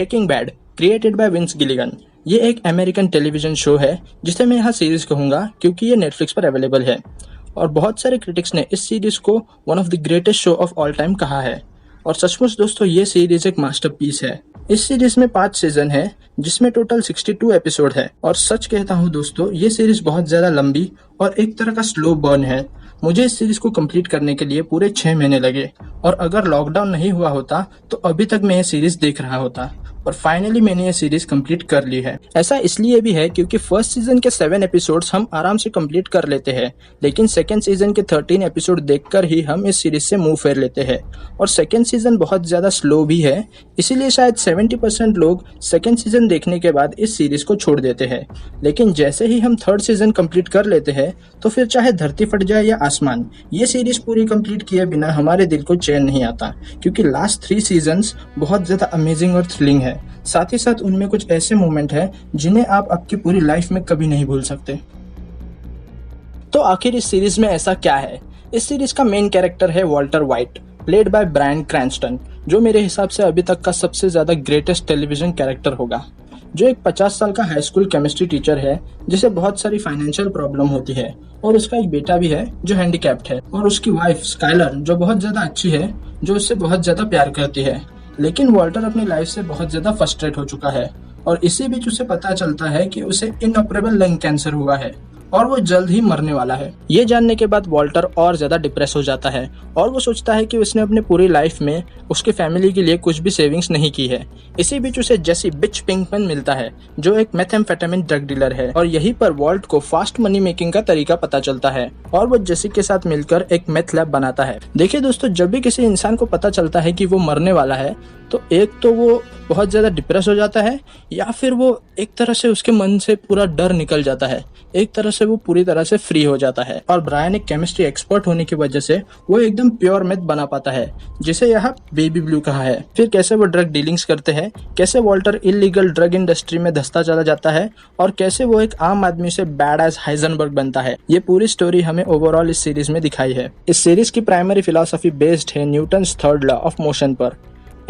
Breaking Bad created by Vince Gilligan. ये एक American television show है जिसे मैं यहाँ सीरीज कहूँगा क्योंकि ये नेटफ्लिक्स पर अवेलेबल है और बहुत सारे क्रिटिक्स ने इस सीरीज को one of the greatest show off all time कहा है। और सचमुच दोस्तों ये सीरीज एक मास्टरपीस है। इस सीरीज में 5 सीजन है जिसमें टोटल 62 एपिसोड है और सच कहता हूँ दोस्तों ये सीरीज बहुत ज्यादा लंबी और एक तरह का स्लो बर्न है। मुझे इस सीरीज को कंप्लीट करने के लिए पूरे 6 महीने लगे और अगर लॉकडाउन नहीं हुआ होता तो अभी तक मैं ये सीरीज देख रहा होता और फाइनली मैंने ये सीरीज कंप्लीट कर ली है। ऐसा इसलिए भी है क्योंकि फर्स्ट सीजन के 7 एपिसोड्स हम आराम से कंप्लीट कर लेते हैं, लेकिन सेकंड सीजन के 13 एपिसोड देखकर ही हम इस सीरीज से मुंह फेर लेते हैं। और सेकंड सीजन बहुत ज्यादा स्लो भी है, इसीलिए शायद 70% लोग सेकंड सीजन देखने के बाद इस सीरीज को छोड़ देते हैं। लेकिन जैसे ही हम थर्ड सीजन कंप्लीट कर लेते हैं तो फिर चाहे धरती फट जाए या आसमान, ये सीरीज पूरी कंप्लीट किए बिना हमारे दिल को चैन नहीं आता क्योंकि लास्ट 3 सीजन्स बहुत ज्यादा अमेजिंग और थ्रिलिंग है। साथ ही साथ उनमें कुछ ऐसे मोमेंट हैं जिन्हें आप आपकी पूरी लाइफ में कभी नहीं भूल सकते। तो आखिर इस सीरीज में ऐसा क्या है? इस सीरीज का मेन कैरेक्टर है Walter White, played by Bryan Cranston, जो मेरे हिसाब से अभी तक का सबसे ज्यादा ग्रेटेस्ट टेलीविजन कैरेक्टर होगा। जो एक 50 साल का हाई स्कूल केमिस्ट्री टीचर है जिसे बहुत सारी फाइनेंशियल प्रॉब्लम होती है और उसका एक बेटा भी है जो हैंडीकैप्ड है और उसकी वाइफ स्काइलर जो बहुत ज्यादा अच्छी है, जो उससे बहुत ज्यादा प्यार करती है। लेकिन वॉल्टर अपनी लाइफ से बहुत ज्यादा फ्रस्ट्रेट हो चुका है और इसी बीच उसे पता चलता है कि उसे इनऑपरेबल लंग कैंसर हुआ है और वो जल्द ही मरने वाला है। ये जानने के बाद वॉल्टर और ज्यादा डिप्रेस हो जाता है और वो सोचता है कि उसने अपने पूरी लाइफ में उसकी फैमिली के लिए कुछ भी सेविंग्स नहीं की है। इसी बीच उसे जेसी बिच पिंकमैन मिलता है जो एक मेथेम्फेटामिन ड्रग डीलर है और यहीं पर वॉल्ट को फास्ट मनी मेकिंग का तरीका पता चलता है और वो जेसी के साथ मिलकर एक मेथ लैब बनाता है। देखिए दोस्तों, जब भी किसी इंसान को पता चलता है कि वो मरने वाला है तो एक तो वो बहुत ज्यादा डिप्रेस हो जाता है या फिर वो एक तरह से उसके मन से पूरा डर निकल जाता है, एक तरह से वो पूरी तरह से फ्री हो जाता है। और ब्रायन एक केमिस्ट्री एक्सपर्ट होने की वजह से वो एकदम प्योर मेथ बना पाता है जिसे यहाँ बेबी ब्लू कहा है। फिर कैसे वो ड्रग डीलिंग्स करते हैं, कैसे वॉल्टर इलीगल ड्रग इंडस्ट्री में धंसता चला जाता है और कैसे वो एक आम आदमी से बैड एज हाइजनबर्ग बनता है, ये पूरी स्टोरी हमें ओवरऑल इस सीरीज में दिखाई है। इस सीरीज की प्राइमरी फिलॉसफी बेस्ड है Newton's third law of motion पर।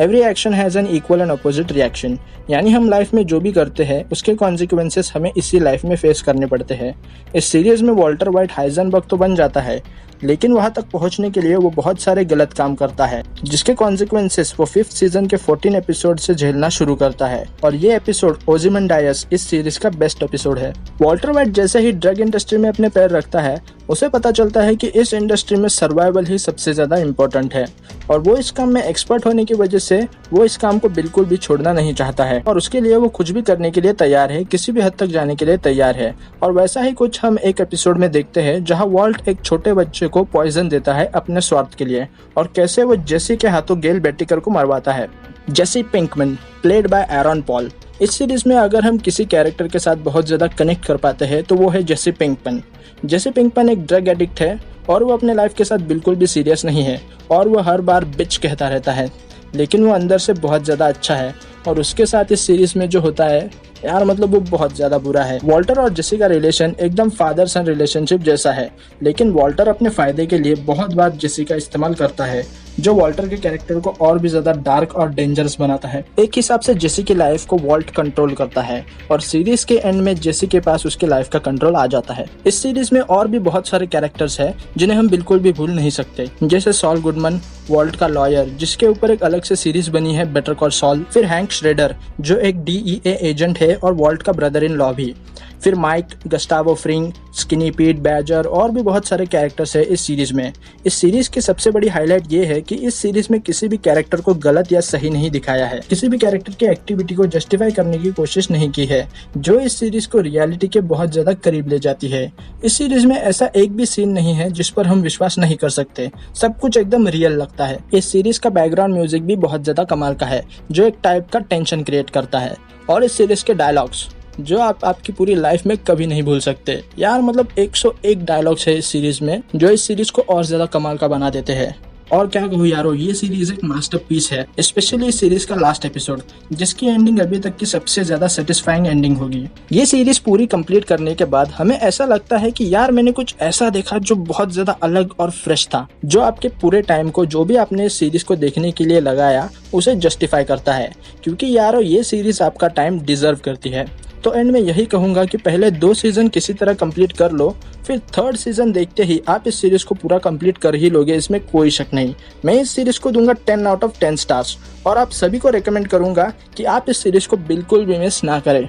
Every action has an equal and opposite reaction, यानी हम लाइफ में जो भी करते हैं उसके कॉन्सिक्वेंसेस हमें इसी लाइफ में फेस करने पड़ते हैं। इस सीरीज में वॉल्टर वाइट हाइजनबर्ग तो बन जाता है लेकिन वहां तक पहुंचने के लिए वो बहुत सारे गलत काम करता है जिसके कॉन्सिक्वेंसेस वो 5th सीजन के 14 एपिसोड से झेलना शुरू करता है और ये एपिसोड ओzymandias इस सीरीज का बेस्ट एपिसोड है। वॉल्टर वाइट जैसे ही ड्रग इंडस्ट्री में अपने पैर रखता है उसे पता चलता है कि इस इंडस्ट्री में सर्वाइवल ही सबसे ज्यादा इम्पोर्टेंट है और वो इस काम में एक्सपर्ट होने की वजह से वो इस काम को बिल्कुल भी छोड़ना नहीं चाहता है और उसके लिए वो कुछ भी करने के लिए तैयार है, किसी भी हद तक जाने के लिए तैयार है। और वैसा ही कुछ हम एक एपिसोड में देखते हैं जहाँ वॉल्ट एक छोटे बच्चे को पॉइजन देता है अपने स्वार्थ के लिए और कैसे वो जेसी के हाथों गेल बेटिकर को मरवाता है। Jesse Pinkman played by Aaron Paul. इस सीरीज में अगर हम किसी कैरेक्टर के साथ बहुत ज्यादा कनेक्ट कर पाते हैं तो वो है जेसी पिंकमैन। जेसी पिंकमैन एक ड्रग एडिक्ट है और वो अपने लाइफ के साथ बिल्कुल भी सीरियस नहीं है और वो हर बार बिच कहता रहता है, लेकिन वो अंदर से बहुत ज्यादा अच्छा है और उसके साथ इस सीरीज में जो होता है यार मतलब वो बहुत ज्यादा बुरा है। वॉल्टर और जेसी का रिलेशन एकदम फादर सन रिलेशनशिप जैसा है, लेकिन वॉल्टर अपने फायदे के लिए बहुत बार जेसी का इस्तेमाल करता है जो वॉल्टर के कैरेक्टर को और भी ज्यादा डार्क और डेंजरस बनाता है। एक हिसाब से जेसी की लाइफ को वॉल्ट कंट्रोल करता है और सीरीज के एंड में जेसी के पास उसके लाइफ का कंट्रोल आ जाता है। इस सीरीज में और भी बहुत सारे कैरेक्टर्स हैं जिन्हें हम बिल्कुल भी भूल नहीं सकते, जैसे सॉल गुडमैन वॉल्ट का लॉयर जिसके ऊपर एक अलग से सीरीज बनी है बेटर कॉल सॉल, फिर हैंक श्रेडर जो एक DEA एजेंट है और वॉल्ट का ब्रदर इन लॉ भी, फिर माइक, गस्टावो फ्रिंग, स्किनी पीट, बैजर और भी बहुत सारे कैरेक्टर्स है इस सीरीज में। इस सीरीज की सबसे बड़ी हाईलाइट ये है कि इस सीरीज में किसी भी कैरेक्टर को गलत या सही नहीं दिखाया है, किसी भी कैरेक्टर की एक्टिविटी को जस्टिफाई करने की कोशिश नहीं की है, जो इस सीरीज को रियलिटी के बहुत ज्यादा करीब ले जाती है। इस सीरीज में ऐसा एक भी सीन नहीं है जिस पर हम विश्वास नहीं कर सकते, सब कुछ एकदम रियल लगता है। इस सीरीज का बैकग्राउंड म्यूजिक भी बहुत ज्यादा कमाल का है जो एक टाइप का टेंशन क्रिएट करता है और इस सीरीज के डायलॉग्स जो आप आपकी पूरी लाइफ में कभी नहीं भूल सकते। यार मतलब 101 डायलॉग्स है इस सीरीज में जो इस सीरीज को और ज्यादा कमाल का बना देते हैं। और क्या कहूँ यारो, ये सीरीज एक मास्टरपीस है, स्पेशली इस सीरीज का लास्ट एपिसोड, जिसकी एंडिंग अभी तक की सबसे ज्यादा सेटिस्फाइंग एंडिंग होगी। ये सीरीज पूरी कंप्लीट करने के बाद हमें ऐसा लगता है कि यार मैंने कुछ ऐसा देखा जो बहुत ज्यादा अलग और फ्रेश था, जो आपके पूरे टाइम को, जो भी आपने इस सीरीज को देखने के लिए लगाया, उसे जस्टिफाई करता है, क्योंकि यारो ये सीरीज आपका टाइम डिजर्व करती है। तो एंड में यही कहूंगा कि पहले 2 सीजन किसी तरह कंप्लीट कर लो, फिर 3rd सीजन देखते ही आप इस सीरीज को पूरा कंप्लीट कर ही लोगे, इसमें कोई शक नहीं। मैं इस सीरीज को दूंगा 10 आउट ऑफ 10 स्टार्स और आप सभी को रेकमेंड करूंगा कि आप इस सीरीज को बिल्कुल भी मिस ना करें।